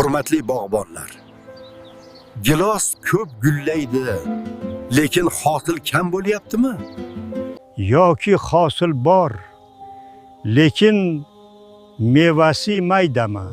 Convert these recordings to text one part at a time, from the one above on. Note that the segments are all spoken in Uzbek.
Hurmatli bog'bonlar, gilos ko'p gullaydi, lekin hosil kam bo'lyaptimi? Yoki hosil bor, lekin mevasi maydami?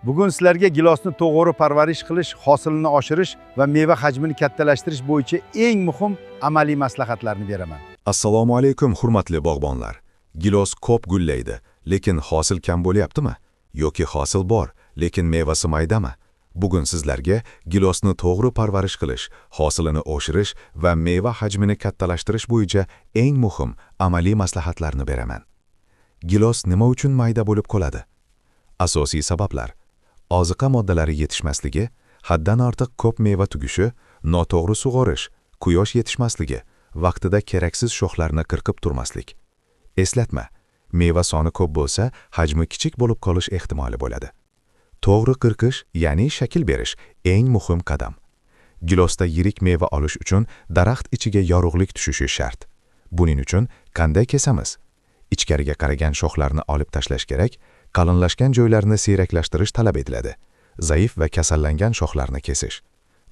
Bugun sizlarga gilosni to'g'ri parvarish qilish, hosilini oshirish va meva hajmini kattalashtirish bo'yicha eng muhim amaliy maslahatlarni beraman. Assalomu alaykum hurmatli bog'bonlar. Gilos ko'p gullaydi, lekin hosil kam bo'lyaptimi? Yoki hosil bor, lekin mevasi maydami? Bugun sizlarga gilosni to'g'ri parvarish qilish, hosilini oshirish va meva hajmini kattalashtirish bo'yicha eng muhim amaliy maslahatlarni beraman. Gilos nima uchun mayda bo'lib qoladi? Asosiy sabablar: oziqa moddalari yetishmasligi, haddan ortiq ko'p meva tugishi, noto'g'ri sug'orish, quyosh yetishmasligi, vaqtida keraksiz shoxlarni qirqib turmaslik. Eslatma: meva soni ko'p bo'lsa, hajmi kichik bo'lib qolish ehtimoli bo'ladi. To'g'ri qirqish, ya'ni shakl berish eng muhim qadam. Gilosda yirik meva olish uchun daraxt ichiga yorug'lik tushishi shart. Buning uchun qanday kesamiz? Ichkariga qaragan shoxlarni olib tashlash kerak, qalinlashgan joylarni siyraklashtirish talab etiladi. Zaif va kasallangan shoxlarni kesish.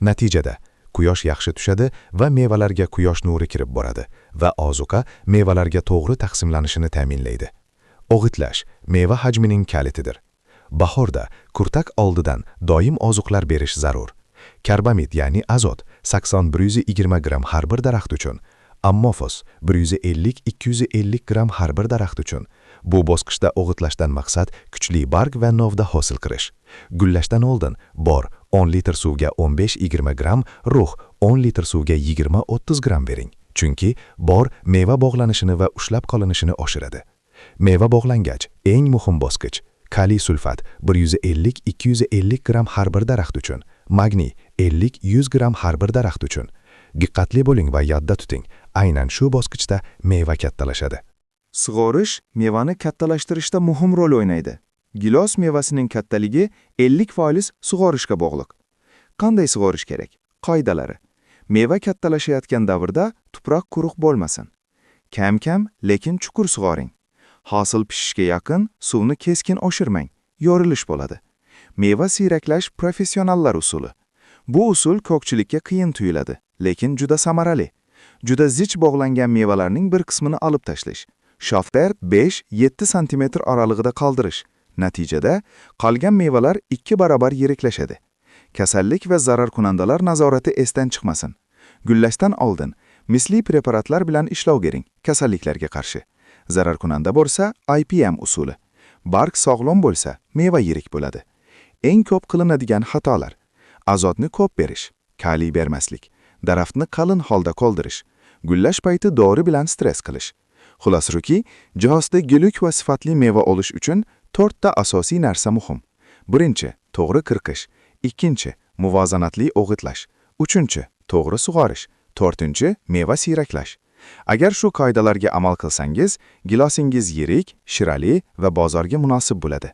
Natijada quyosh yaxshi tushadi va mevalarga quyosh nuri kirib boradi va ozuqa mevalarga to'g'ri taqsimlanishini ta'minlaydi. O'g'itlash meva hajmining kalitidir. Bahorda kurtak oldidan doim ozuqlar berish zarur. Karbamid ya'ni azot 80-120 gram har bir daraxt uchun, ammofos 150-250 gram har bir daraxt uchun. Bu bosqichda o'g'itlashdan maqsad kuchli barg va novda hosil qilish. Gullashdan oldin bor 10 litr suvga 15-20 gram, ruh 10 litr suvga 20-30 gram bering. Chunki bor meva bog'lanishini va ushlab qolinishini oshiradi. Meva bog'langach eng muhim bosqich kaliy sulfat 150-250 gram har bir daraxt uchun, magniy 50-100 gram har bir daraxt uchun. Diqqatli bo'ling va yodda tuting, aynan shu bosqichda meva kattalashadi. Sug'orish mevani kattalashtirishda muhim rol o'ynaydi. Gilos mevasining kattaligi 50% sug'orishga bog'liq. Qanday sug'orish kerak? Qoidalari: meva kattalashayotgan davrda tuproq quruq bo'lmasin. Kam-kam, lekin chuqur sug'oring. Hosil pishishga yaqin suvni keskin oshirmang, yorilish bo'ladi. Meva siyraklash professionallar usuli. Bu usul ko'pchilikka qiyin tuyuladi, lekin juda samarali. Juda zich bog'langan mevalarning bir qismini olib tashlash. Shofter 5-7 sm oralig'ida qoldirish. Natijada qolgan mevalar 2 barobar yiriklashadi. Kasallik va zararkunandalar nazorati esdan chiqmasin. Gullashdan oldin misli preparatlar bilan ishlov bering, kasalliklarga qarshi. Zararkunanda bo'lsa IPM usuli. Barg sog'lom bo'lsa, meva yirik bo'ladi. Eng ko'p qilinadigan xatolar: azotni ko'p berish, kaliy bermaslik, daraxtni qalin holda qoldirish, gullash payti dori bilan stress qilish. Xulosaruki, jihozda guluk va sifatli meva olish uchun 4 ta asosiy narsa muhim. Birinchi, to'g'ri qirqish. Ikkinchi, muvozanatli o'g'itlash. Uchinchi, to'g'ri sug'orish. To'rtinchi, meva siyraklash. Agar shu qoidalarga amal qilsangiz, gilosingiz yirik, shirali va bozorga munosib bo'ladi.